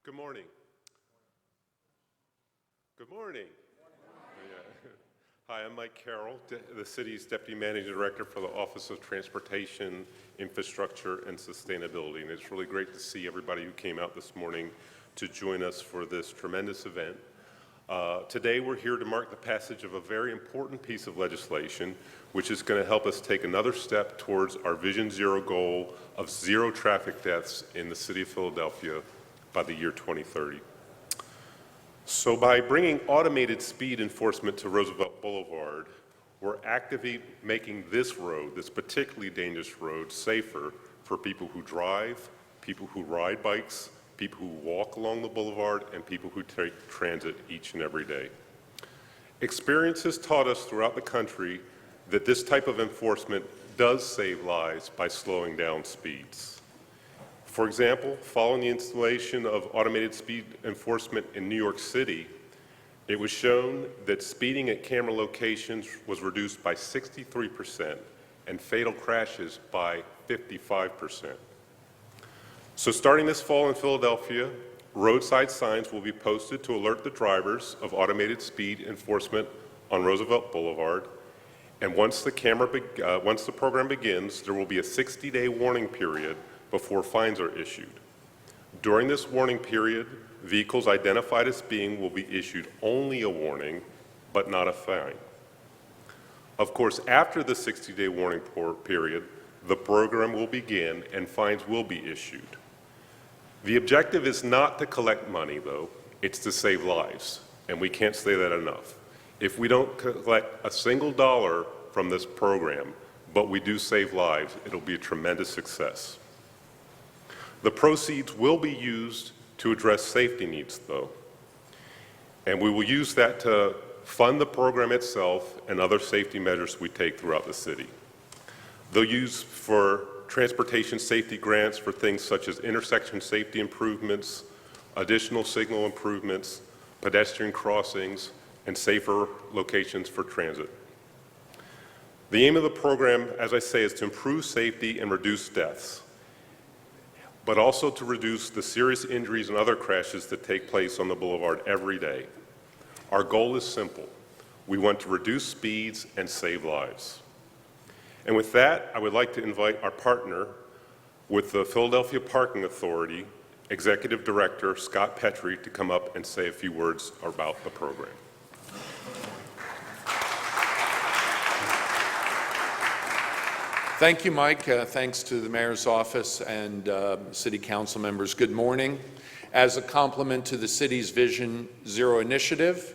Good morning. Good morning. Yeah. Hi, I'm Mike Carroll, the city's Deputy Managing Director for the Office of Transportation, Infrastructure, and Sustainability. And it's really great to see everybody who came out this morning to join us for this tremendous event. Today, we're here to mark the passage of a very important piece of legislation, which is going to help us take another step towards our Vision Zero goal of zero traffic deaths in the city of Philadelphia by the year 2030. So by bringing automated speed enforcement to Roosevelt Boulevard, we're actively making this road, this particularly dangerous road, safer for people who drive, people who ride bikes, people who walk along the boulevard, and people who take transit each and every day. Experience has taught us throughout the country that this type of enforcement does save lives by slowing down speeds. For example, following the installation of automated speed enforcement in New York City, it was shown that speeding at camera locations was reduced by 63% and fatal crashes by 55%. So starting this fall in Philadelphia, roadside signs will be posted to alert the drivers of automated speed enforcement on Roosevelt Boulevard. And once the program begins, there will be a 60-day warning period before fines are issued. During this warning period, vehicles identified as speeding will be issued only a warning, but not a fine. Of course, after the 60-day warning period, the program will begin and fines will be issued. The objective is not to collect money, though, it's to save lives, and we can't say that enough. If we don't collect a single dollar from this program, but we do save lives, it'll be a tremendous success. The proceeds will be used to address safety needs, though, and we will use that to fund the program itself and other safety measures we take throughout the city. They'll use for transportation safety grants for things such as intersection safety improvements, additional signal improvements, pedestrian crossings, and safer locations for transit. The aim of the program, as I say, is to improve safety and reduce deaths, but also to reduce the serious injuries and other crashes that take place on the boulevard every day. Our goal is simple. We want to reduce speeds and save lives. And with that, I would like to invite our partner with the Philadelphia Parking Authority, Executive Director Scott Petrie, to come up and say a few words about the program. Thank you, Mike. Thanks to the Mayor's Office and City Council members. Good morning. As a complement to the city's Vision Zero initiative,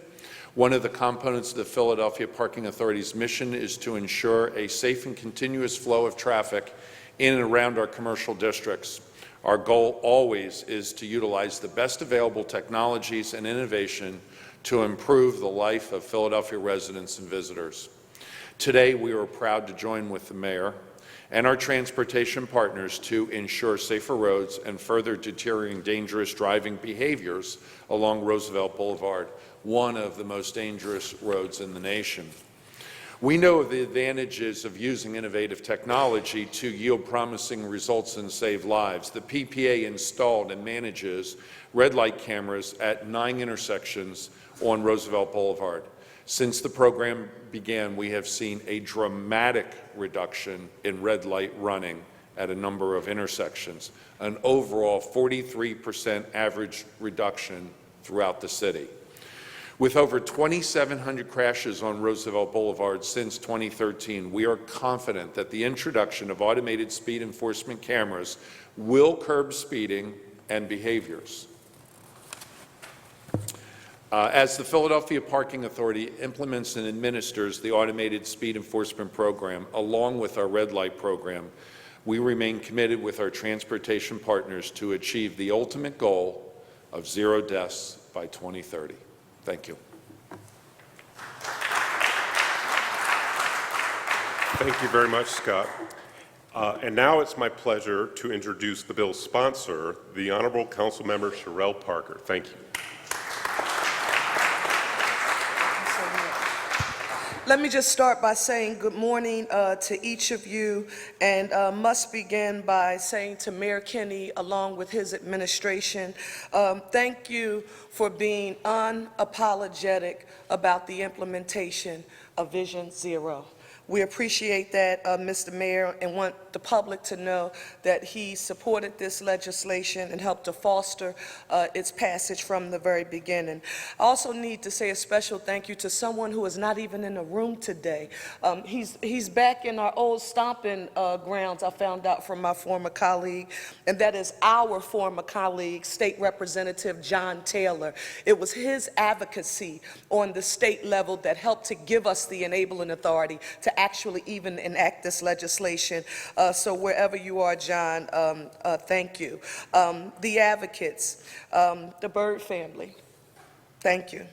one of the components of the Philadelphia Parking Authority's mission is to ensure a safe and continuous flow of traffic in and around our commercial districts. Our goal always is to utilize the best available technologies and innovation to improve the life of Philadelphia residents and visitors. Today, we are proud to join with the Mayor and our transportation partners to ensure safer roads and further deterring dangerous driving behaviors along Roosevelt Boulevard, one of the most dangerous roads in the nation. We know the advantages of using innovative technology to yield promising results and save lives. The PPA installed and manages red light cameras at 9 intersections on Roosevelt Boulevard. Since the program began, we have seen a dramatic reduction in red light running at a number of intersections, an overall 43% average reduction throughout the city. With over 2,700 crashes on Roosevelt Boulevard since 2013, we are confident that the introduction of automated speed enforcement cameras will curb speeding and behaviors. As the Philadelphia Parking Authority implements and administers the automated speed enforcement program, along with our red light program, we remain committed with our transportation partners to achieve the ultimate goal of zero deaths by 2030. Thank you. Thank you very much, Scott. And now it's my pleasure to introduce the bill's sponsor, the Honorable Councilmember Sherelle Parker. Thank you. Let me just start by saying good morning to each of you, and must begin by saying to Mayor Kinney, along with his administration, thank you for being unapologetic about the implementation of Vision Zero. We appreciate that, Mr. Mayor, and want the public to know that he supported this legislation and helped to foster its passage from the very beginning. I also need to say a special thank you to someone who is not even in the room today. He's back in our old stomping grounds, I found out from my former colleague, and that is our former colleague, State Representative John Taylor. It was his advocacy on the state level that helped to give us the enabling authority to actually even enact this legislation. So wherever you are, John, thank you. The advocates, the Byrd family, thank you.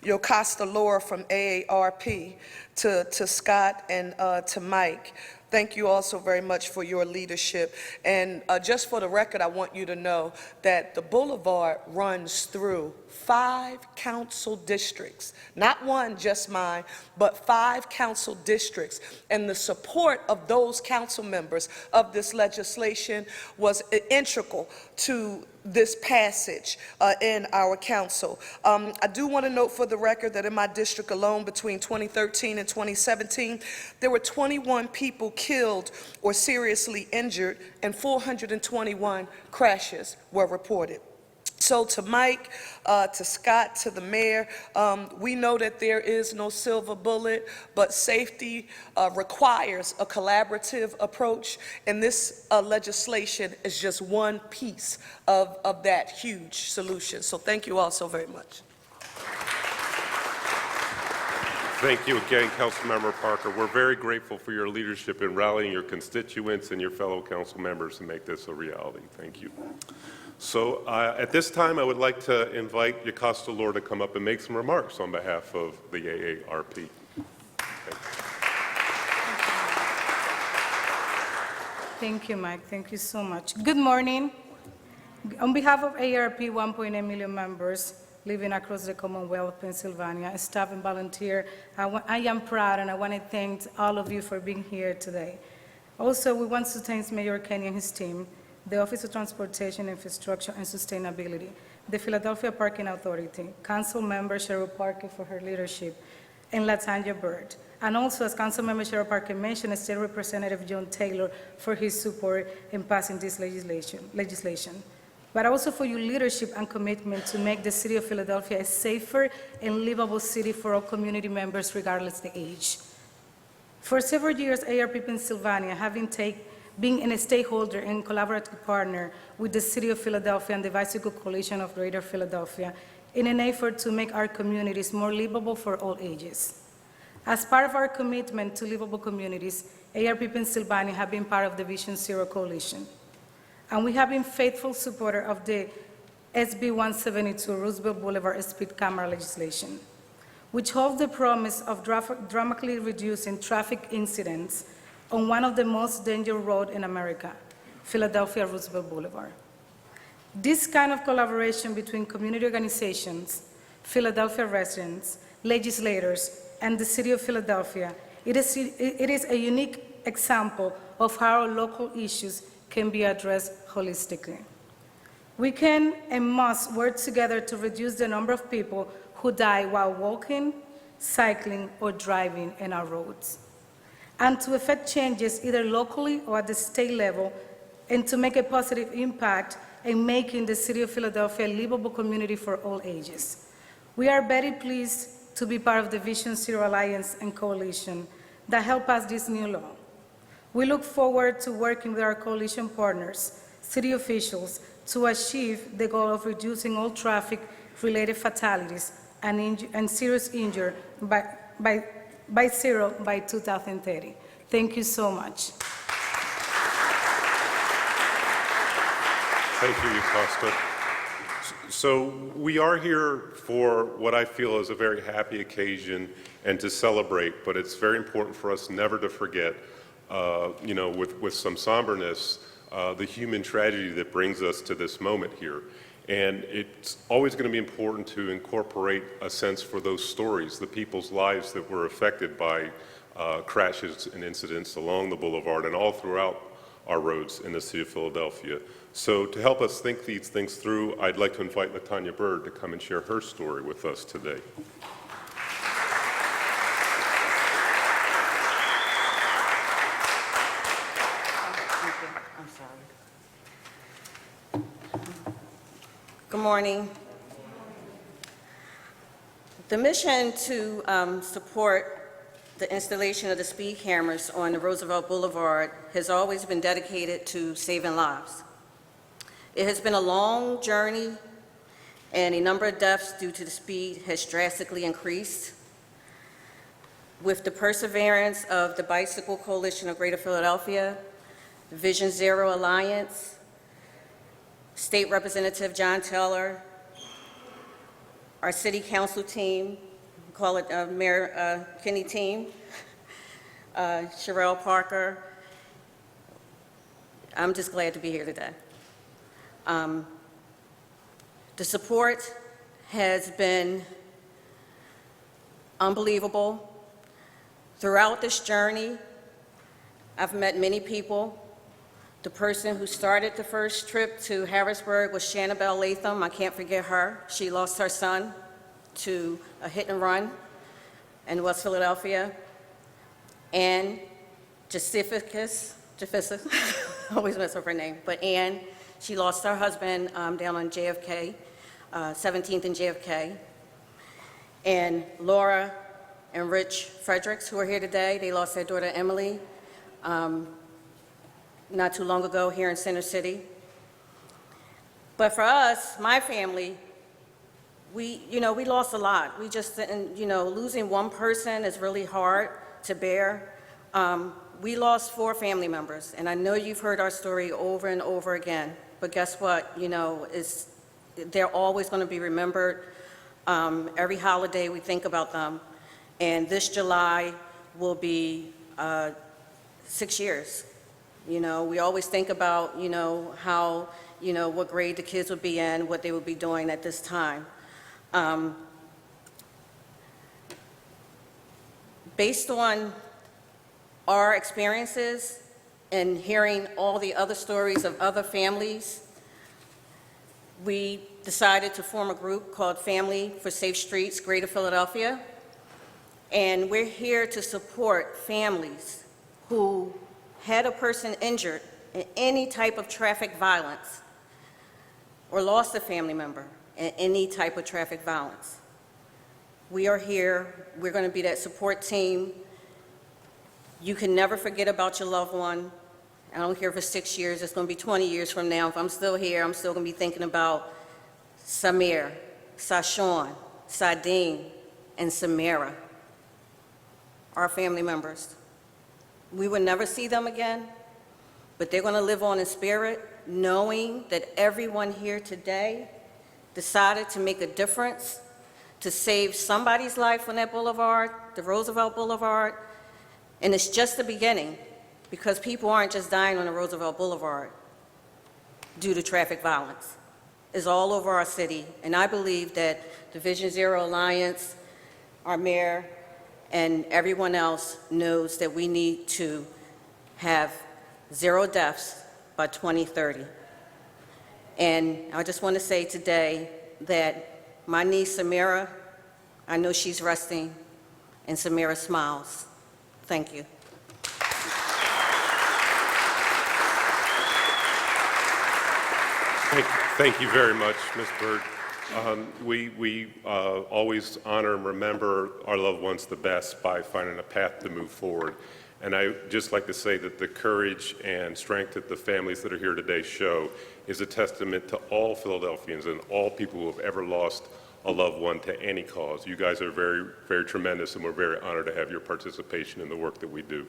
Yocasta Laura from AARP, to Scott and to Mike, thank you also very much for your leadership. And just for the record, I want you to know that the Boulevard runs through 5 council districts, not one, just mine, but 5 council districts. And the support of those council members of this legislation was integral to this passage in our council. I do want to note for the record that in my district alone, between 2013 and 2017, there were 21 people killed or seriously injured, and 421 crashes were reported. So to Mike, to Scott, to the mayor, we know that there is no silver bullet, but safety requires a collaborative approach, and this legislation is just one piece of that huge solution. So thank you all so very much. Thank you again, Councilmember Parker. We're very grateful for your leadership in rallying your constituents and your fellow council members to make this a reality. Thank you. So at this time, I would like to invite Yocasta Laura to come up and make some remarks on behalf of the AARP. Thank you, Mike. Thank you so much. Good morning. On behalf of AARP 1.8 million members living across the Commonwealth, Pennsylvania, staff and volunteer, I am proud, and I want to thank all of you for being here today. Also, we want to thank Mayor Kenny and his team, the Office of Transportation, Infrastructure, and Sustainability, the Philadelphia Parking Authority, Council Member Cheryl Parker for her leadership, and Latanya Byrd. And also, as Council Member Cheryl Parker mentioned, State Representative John Taylor for his support in passing this legislation. But also for your leadership and commitment to make the city of Philadelphia a safer and livable city for all community members, regardless of the age. For several years, AARP Pennsylvania, being a stakeholder and collaborative partner with the City of Philadelphia and the Bicycle Coalition of Greater Philadelphia in an effort to make our communities more livable for all ages. As part of our commitment to livable communities, AARP Pennsylvania have been part of the Vision Zero Coalition. And we have been faithful supporter of the SB 172 Roosevelt Boulevard speed camera legislation, which holds the promise of dramatically reducing traffic incidents on one of the most dangerous roads in America, Philadelphia Roosevelt Boulevard. This kind of collaboration between community organizations, Philadelphia residents, legislators, and the City of Philadelphia, it is a unique example of how local issues can be addressed holistically. We can and must work together to reduce the number of people who die while walking, cycling, or driving in our roads, and to effect changes either locally or at the state level, and to make a positive impact in making the City of Philadelphia a livable community for all ages. We are very pleased to be part of the Vision Zero Alliance and Coalition that helped pass this new law. We look forward to working with our coalition partners, city officials, to achieve the goal of reducing all traffic-related fatalities and serious injury by zero by 2030. Thank you so much. Thank you, Yocasta. So we are here for what I feel is a very happy occasion and to celebrate, but it's very important for us never to forget with some somberness, the human tragedy that brings us to this moment here. And it's always going to be important to incorporate a sense for those stories, the people's lives that were affected by crashes and incidents along the boulevard and all throughout our roads in the city of Philadelphia. So to help us think these things through, I'd like to invite LaTanya Bird to come and share her story with us today. I'm sorry. Good morning. The mission to support the installation of the speed cameras on the Roosevelt Boulevard has always been dedicated to saving lives. It has been a long journey, and a number of deaths due to the speed has drastically increased. With the perseverance of the Bicycle Coalition of Greater Philadelphia, the Vision Zero Alliance, State Representative John Taylor, our City Council team, call it Mayor Kinney team, Sherelle Parker. I'm just glad to be here today. The support has been unbelievable. Throughout this journey, I've met many people. The person who started the first trip to Harrisburg was Shannabelle Latham. I can't forget her. She lost her son to a hit and run in West Philadelphia. And Jessificus, I always mess up her name, but Ann, she lost her husband down on JFK, 17th and JFK. And Laura and Rich Fredericks, who are here today, they lost their daughter Emily not too long ago here in Center City. But for us, my family, we lost a lot. We just didn't, losing one person is really hard to bear. We lost 4 family members, and I know you've heard our story over and over again, but guess what? They're always going to be remembered. Every holiday we think about them, and this July will be 6 years. We always think about, how, what grade the kids would be in, what they would be doing at this time. Based on our experiences and hearing all the other stories of other families, we decided to form a group called Family for Safe Streets, Greater Philadelphia. And we're here to support families who had a person injured in any type of traffic violence or lost a family member in any type of traffic violence. We are here. We're going to be that support team. You can never forget about your loved one. I don't care if it's 6 years, it's going to be 20 years from now. If I'm still here, I'm still going to be thinking about Samir, Sashawn, Sadine, and Samira, our family members. We will never see them again, but they're going to live on in spirit, knowing that everyone here today decided to make a difference, to save somebody's life on that boulevard, the Roosevelt Boulevard. And it's just the beginning, because people aren't just dying on the Roosevelt Boulevard due to traffic violence. It's all over our city, and I believe that the Vision Zero Alliance, our mayor, and everyone else knows that we need to have 0 deaths by 2030. And I just want to say today that my niece Samira, I know she's resting, and Samira smiles. Thank you. Thank you very much, Ms. Bird. We always honor and remember our loved ones the best by finding a path to move forward. And I'd just like to say that the courage and strength that the families that are here today show is a testament to all Philadelphians and all people who have ever lost a loved one to any cause. You guys are very, very tremendous, and we're very honored to have your participation in the work that we do.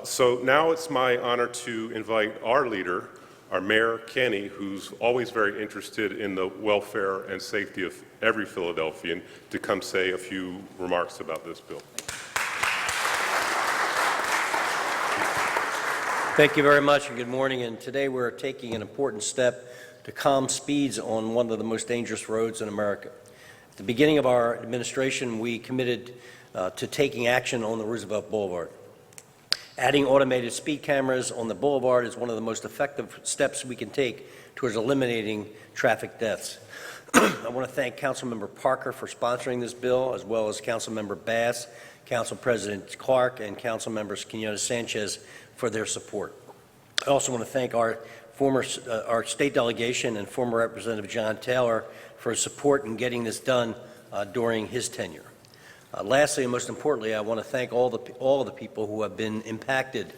So now it's my honor to invite our leader, our Mayor Kenny, who's always very interested in the welfare and safety of every Philadelphian, to come say a few remarks about this bill. Thank you very much, and good morning. And today we're taking an important step to calm speeds on one of the most dangerous roads in America. At the beginning of our administration, we committed to taking action on the Roosevelt Boulevard. Adding automated speed cameras on the boulevard is one of the most effective steps we can take towards eliminating traffic deaths. I want to thank Councilmember Parker for sponsoring this bill, as well as Councilmember Bass, Council President Clark, and Councilmembers Quinones Sanchez for their support. I also want to thank our state delegation and former Representative John Taylor for his support in getting this done during his tenure. Lastly, and most importantly, I want to thank all the people who have been impacted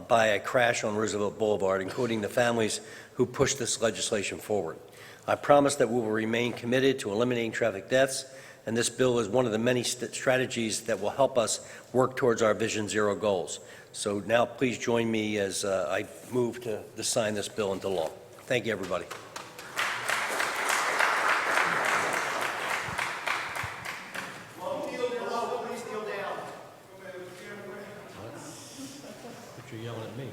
by a crash on Roosevelt Boulevard, including the families who pushed this legislation forward. I promise that we will remain committed to eliminating traffic deaths, and this bill is one of the many strategies that will help us work towards our Vision Zero goals. So now please join me as I move to sign this bill into law. Thank you, everybody. You're yelling at me.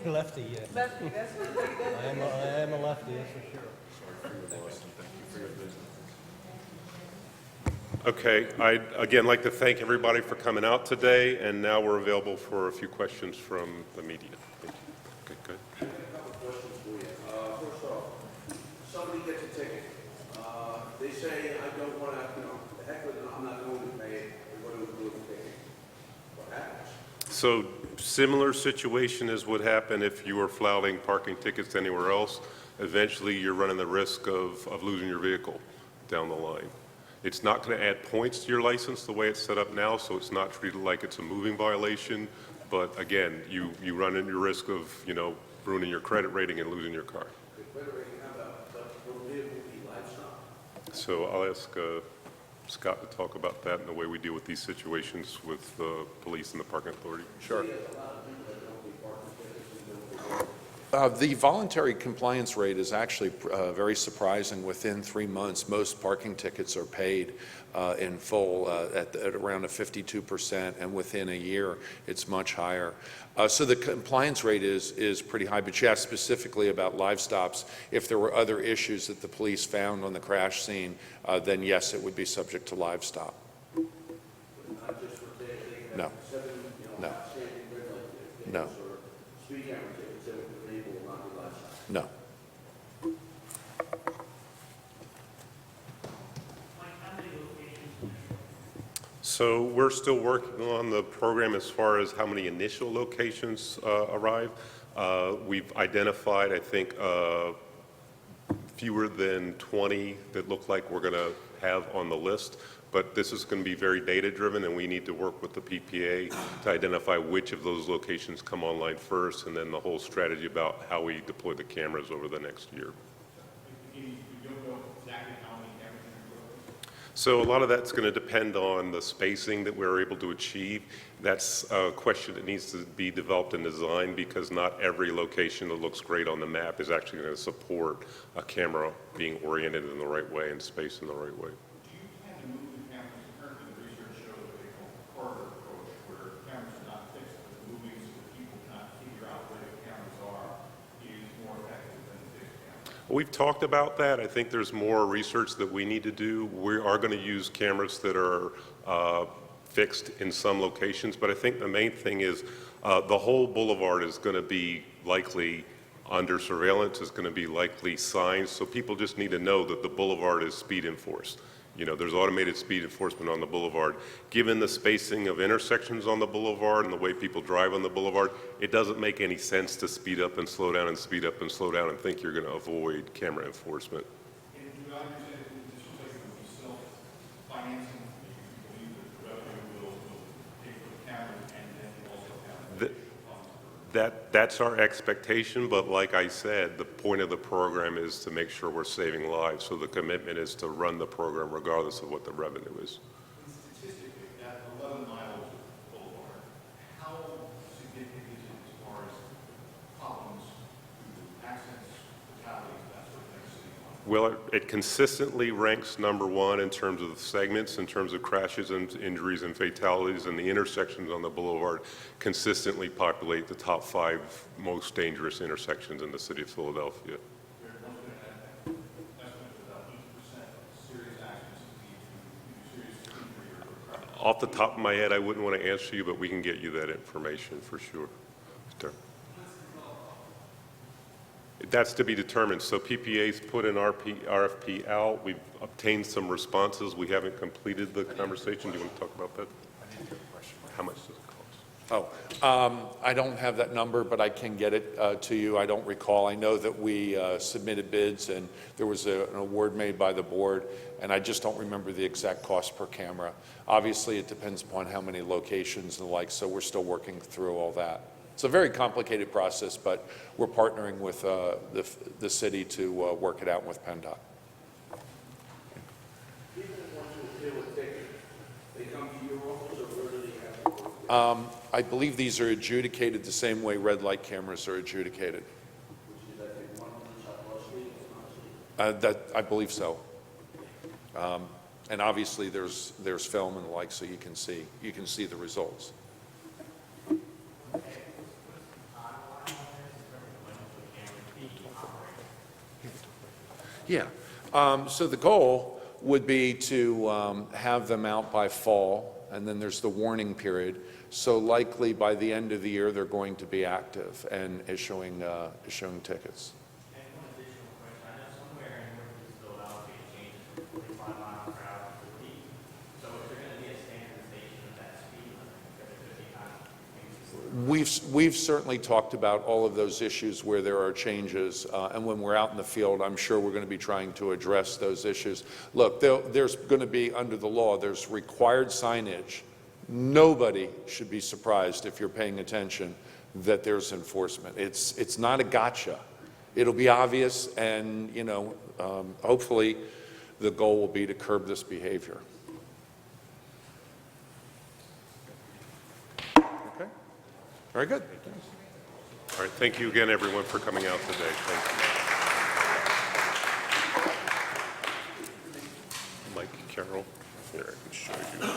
Lefty, yeah. Lefty, that's what they do. I am a lefty, that's for sure. Okay, I'd again like to thank everybody for coming out today, and now we're available for a few questions from the media. Thank you. Okay, good. I have a couple questions for you. First off, somebody gets a ticket. They say, I don't want to, the heck with it, I'm not going to pay it. They're going to do the ticket. What happens? So similar situation as would happen if you were flouting parking tickets anywhere else. Eventually, you're running the risk of losing your vehicle down the line. It's not going to add points to your license the way it's set up now, so it's not treated like it's a moving violation. But again, you run into your risk of, ruining your credit rating and losing your car. So I'll ask Scott to talk about that and the way we deal with these situations with the police and the parking authority. Sure. The voluntary compliance rate is actually very surprising. Within 3 months, most parking tickets are paid in full at around a 52%, and within a year, it's much higher. So the compliance rate is pretty high, but you asked specifically about live stops. If there were other issues that the police found on the crash scene, then yes, it would be subject to live stop. No. No. No. No. So we're still working on the program as far as how many initial locations arrive. We've identified, I think, fewer than 20 that look like we're going to have on the list. But this is going to be very data-driven, and we need to work with the PPA to identify which of those locations come online first, and then the whole strategy about how we deploy the cameras over the next year. So a lot of that's going to depend on the spacing that we're able to achieve. That's a question that needs to be developed and designed, because not every location that looks great on the map is actually going to support a camera being oriented in the right way and spaced in the right way. We've talked about that. I think there's more research that we need to do. We are going to use cameras that are fixed in some locations, but I think the main thing is the whole boulevard is going to be likely under surveillance, is going to be likely signs, so people just need to know that the boulevard is speed enforced. There's automated speed enforcement on the boulevard. Given the spacing of intersections on the boulevard and the way people drive on the boulevard, it doesn't make any sense to speed up and slow down and speed up and slow down and think you're going to avoid camera enforcement. And do I understand that this place will be self-financing? You believe that the revenue will That's our expectation, but like I said, the point of the program is to make sure we're saving lives. So the commitment is to run the program regardless of what the revenue is. Statistically, that 11 miles of boulevard, how significant is it as far as problems, accidents, fatalities, that sort of thing, citywide? Well, it consistently ranks number one in terms of the segments, in terms of crashes and injuries and fatalities, and the intersections on the boulevard consistently populate the top 5 most dangerous intersections in the city of Philadelphia. There was an estimate of about 80% of serious accidents lead to serious injury or crash. Off the top of my head, I wouldn't want to answer you, but we can get you that information for sure. Sure. That's to be determined. So PPA's put an RFP out. We've obtained some responses. We haven't completed the conversation. Do you want to talk about that? How much does it cost? I don't have that number, but I can get it to you. I don't recall. I know that we submitted bids, and there was an award made by the board, and I just don't remember the exact cost per camera. Obviously, it depends upon how many locations and the like, so we're still working through all that. It's a very complicated process, but we're partnering with the city to work it out with PennDOT. I believe these are adjudicated the same way red light cameras are adjudicated. I believe so. And obviously, there's film and the like, so you can see the results. Yeah. So the goal would be to have them out by fall, and then there's the warning period. So likely by the end of the year, they're going to be active and issuing tickets. And one additional question, I know somewhere in Northeast Philadelphia it changes from 45 miles per hour to 50. So is there going to be a standardization of that speed limit? Because it could be kind of We've certainly talked about all of those issues where there are changes, and when we're out in the field, I'm sure we're going to be trying to address those issues. Look, there's going to be, under the law, there's required signage. Nobody should be surprised, if you're paying attention, that there's enforcement. It's not a gotcha. It'll be obvious, and hopefully the goal will be to curb this behavior. Okay. Very good. All right, thank you again, everyone, for coming out today. Thank you. Mike Carroll, here, I can show you.